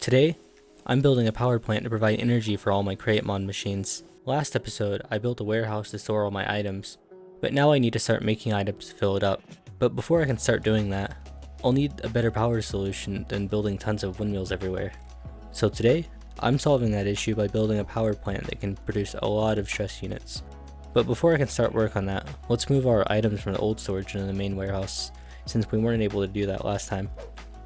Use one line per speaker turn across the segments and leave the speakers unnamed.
Today, I'm building a power plant to provide energy for all my CreateMon machines. Last episode, I built a warehouse to store all my items, but now I need to start making items to fill it up. But before I can start doing that, I'll need a better power solution than building tons of windmills everywhere. So today, I'm solving that issue by building a power plant that can produce a lot of stress units. But before I can start work on that, let's move our items from the old storage into the main warehouse, since we weren't able to do that last time.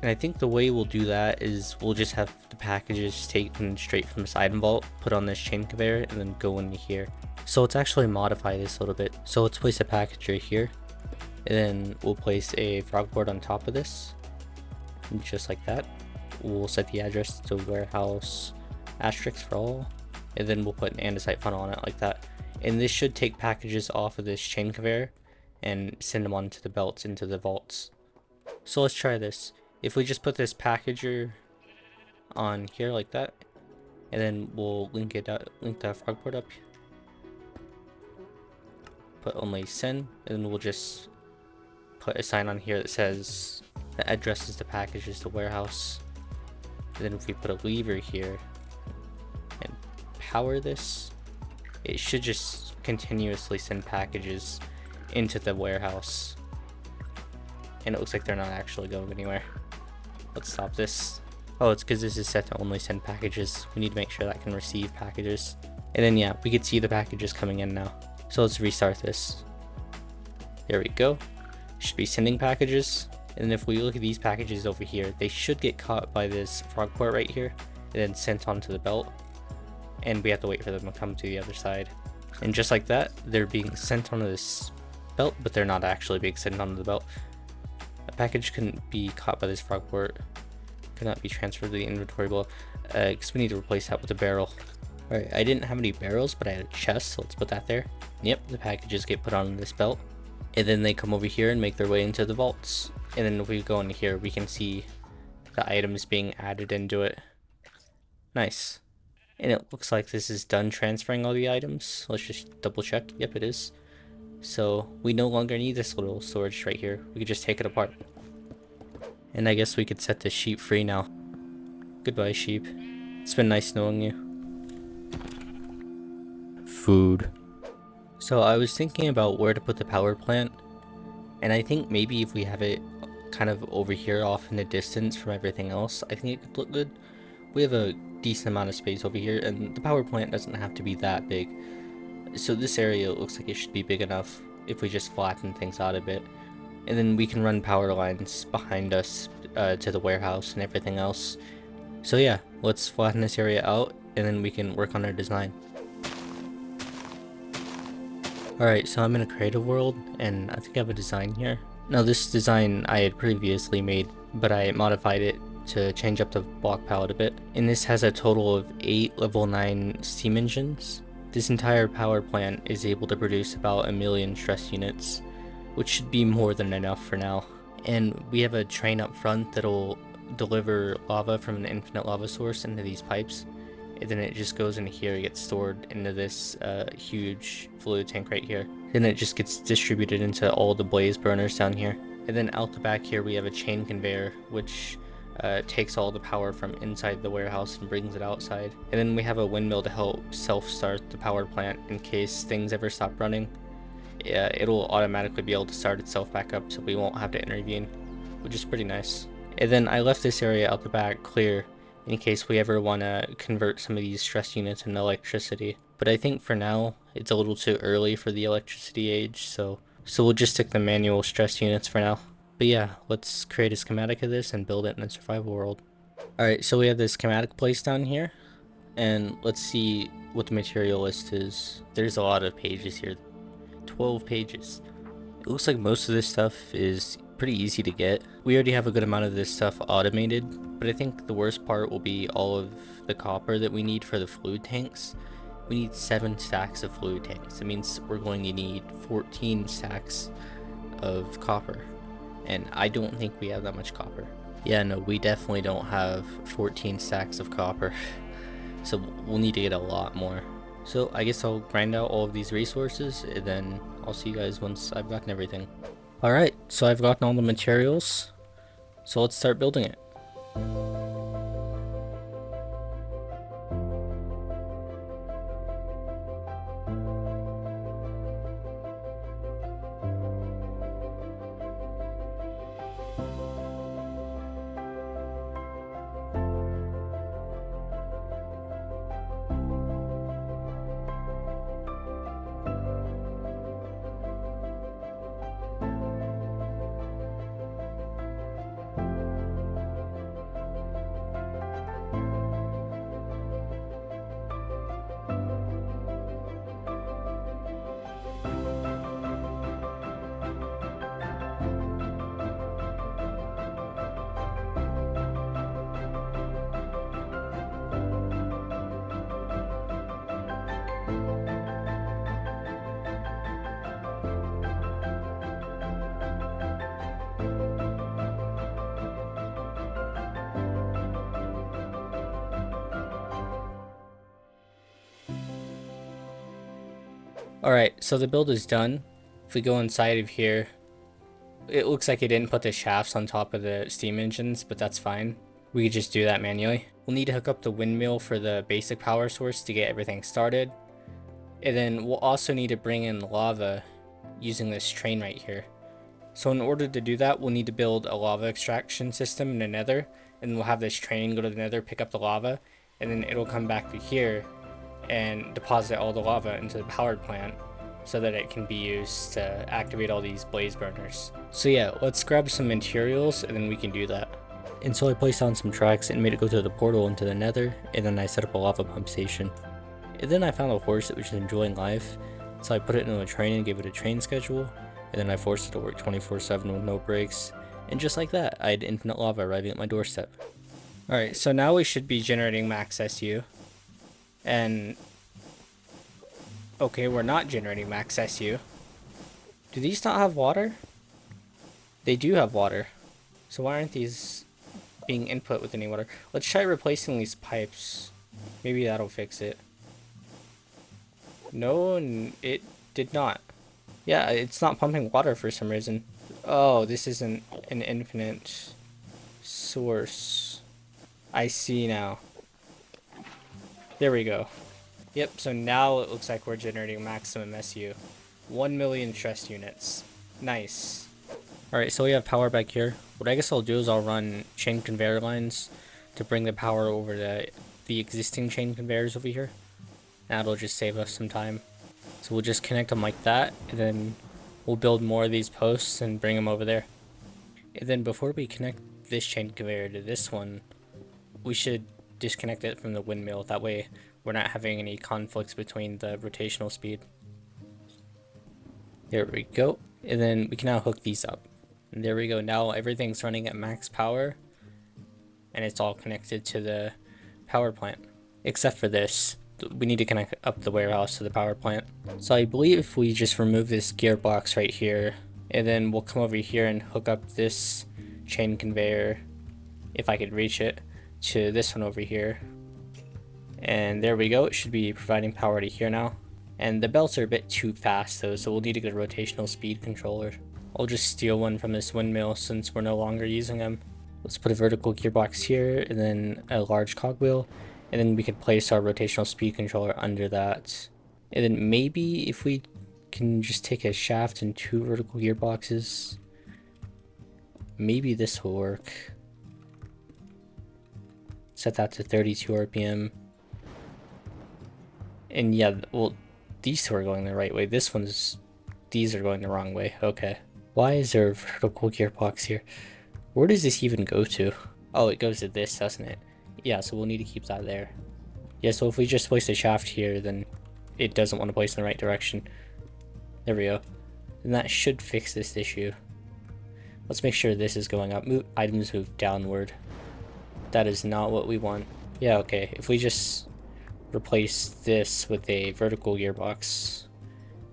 And I think the way we'll do that is we'll just have the packages taken straight from this item vault, put on this chain conveyor, and then go into here. So let's actually modify this a little bit. So let's place a package right here, and then we'll place a frog board on top of this, just like that. We'll set the address to warehouse asterisk for all, and then we'll put an andesite funnel on it like that. And this should take packages off of this chain conveyor and send them onto the belts into the vaults. So let's try this. If we just put this packager on here like that, and then we'll link that frog board up, put only send, and then we'll just put a sign on here that says the address is the packages to warehouse. And then if we put a lever here and power this, it should just continuously send packages into the warehouse. And it looks like they're not actually going anywhere. Let's stop this. Oh, it's because this is set to only send packages. We need to make sure that can receive packages. And then yeah, we can see the packages coming in now. So let's restart this. There we go. Should be sending packages. And if we look at these packages over here, they should get caught by this frog port right here and then sent onto the belt. And we have to wait for them to come to the other side. And just like that, they're being sent onto this belt, but they're not actually being sent onto the belt. A package couldn't be caught by this frog port, could not be transferred to the inventory below, because we need to replace that with a barrel. Alright, I didn't have any barrels, but I had a chest, so let's put that there. Yep, the packages get put on this belt, and then they come over here and make their way into the vaults. And then if we go into here, we can see the items being added into it. Nice. And it looks like this is done transferring all the items. Let's just double check. Yep, it is. So we no longer need this little storage right here. We could just take it apart. And I guess we could set the sheep free now. Goodbye, sheep. It's been nice knowing you. Food. So I was thinking about where to put the power plant, and I think maybe if we have it kind of over here off in the distance from everything else, I think it could look good. We have a decent amount of space over here, and the power plant doesn't have to be that big. So this area looks like it should be big enough if we just flatten things out a bit. And then we can run power lines behind us to the warehouse and everything else. So yeah, let's flatten this area out and then we can work on our design. Alright, so I'm in a creative world and I think I have a design here. Now this design I had previously made, but I modified it to change up the block palette a bit. And this has a total of 8 level 9 steam engines. This entire power plant is able to produce about 1 million stress units, which should be more than enough for now. And we have a train up front that'll deliver lava from an infinite lava source into these pipes. And then it just goes into here, gets stored into this huge fluid tank right here. Then it just gets distributed into all the blaze burners down here. And then out the back here we have a chain conveyor, which takes all the power from inside the warehouse and brings it outside. And then we have a windmill to help self-start the power plant in case things ever stop running. It'll automatically be able to start itself back up, so we won't have to intervene, which is pretty nice. And then I left this area out the back clear in case we ever want to convert some of these stress units into electricity. But I think for now it's a little too early for the electricity age, so we'll just stick the manual stress units for now. But yeah, let's create a schematic of this and build it in a survival world. Alright, so we have this schematic placed down here, and let's see what the material list is. There's a lot of pages here, 12 pages. It looks like most of this stuff is pretty easy to get. We already have a good amount of this stuff automated, but I think the worst part will be all of the copper that we need for the fluid tanks. We need 7 stacks of fluid tanks. That means we're going to need 14 stacks of copper. And I don't think we have that much copper. Yeah, no, we definitely don't have 14 stacks of copper. So we'll need to get a lot more. So I guess I'll grind out all of these resources and then I'll see you guys once I've gotten everything. Alright, so I've gotten all the materials. So let's start building it. Alright, so the build is done. If we go inside of here, it looks like it didn't put the shafts on top of the steam engines, but that's fine. We could just do that manually. We'll need to hook up the windmill for the basic power source to get everything started. And then we'll also need to bring in lava using this train right here. So in order to do that, we'll need to build a lava extraction system in the nether, and we'll have this train go to the nether, pick up the lava, and then it'll come back to here and deposit all the lava into the power plant so that it can be used to activate all these blaze burners. So yeah, let's grab some materials and then we can do that. And so I placed down some tracks and made it go to the portal into the nether, and then I set up a lava pump station. And then I found a horse that was enjoying life, so I put it into a train and gave it a train schedule, and then I forced it to work 24/7 with no breaks, and just like that, I had infinite lava arriving at my doorstep. Alright, so now we should be generating max SU, and okay, we're not generating max SU. Do these not have water? They do have water, so why aren't these being input with any water? Let's try replacing these pipes, maybe that'll fix it. No, it did not. Yeah, it's not pumping water for some reason. Oh, this isn't an infinite source. I see now. There we go. Yep, so now it looks like we're generating maximum SU. 1 million stress units. Nice. Alright, so we have power back here. What I guess I'll do is I'll run chain conveyor lines to bring the power over to the existing chain conveyors over here. That'll just save us some time. So we'll just connect them like that, and then we'll build more of these posts and bring them over there. And then before we connect this chain conveyor to this one, we should disconnect it from the windmill. That way we're not having any conflicts between the rotational speed. There we go. And then we can now hook these up. And there we go. Now everything's running at max power, and it's all connected to the power plant. Except for this. We need to connect up the warehouse to the power plant. So I believe if we just remove this gearbox right here, and then we'll come over here and hook up this chain conveyor, if I could reach it, to this one over here. And there we go, it should be providing power to here now. And the belts are a bit too fast though, so we'll need to get a rotational speed controller. I'll just steal one from this windmill since we're no longer using them. Let's put a vertical gearbox here, and then a large cogwheel. And then we could place our rotational speed controller under that. And then maybe if we can just take a shaft and 2 vertical gearboxes, maybe this will work. Set that to 32 RPM. And yeah, well, these two are going the right way. These are going the wrong way. Okay. Why is there a vertical gearbox here? Where does this even go to? Oh, it goes to this, doesn't it? Yeah, so we'll need to keep that there. Yeah, so if we just place a shaft here, then it doesn't want to place in the right direction. There we go. And that should fix this issue. Let's make sure this is going up. Items move downward. That is not what we want. Yeah, okay. If we just replace this with a vertical gearbox,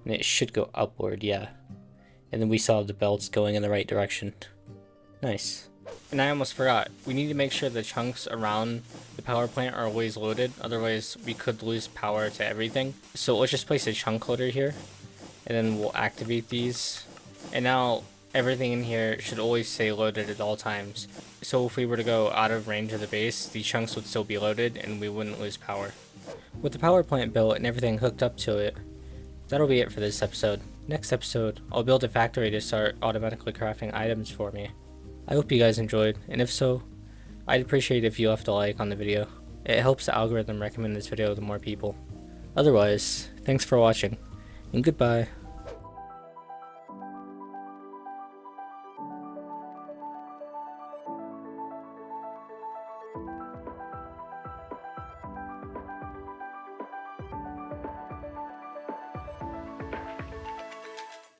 and it should go upward, yeah. And then we saw the belts going in the right direction. Nice. And I almost forgot, we need to make sure the chunks around the power plant are always loaded, otherwise we could lose power to everything. So let's just place a chunk loader here, and then we'll activate these. And now everything in here should always stay loaded at all times. So if we were to go out of range of the base, the chunks would still be loaded and we wouldn't lose power. With the power plant built and everything hooked up to it, that'll be it for this episode. Next episode, I'll build a factory to start automatically crafting items for me. I hope you guys enjoyed, and if so, I'd appreciate if you left a like on the video. It helps the algorithm recommend this video to more people. Otherwise, thanks for watching, and goodbye.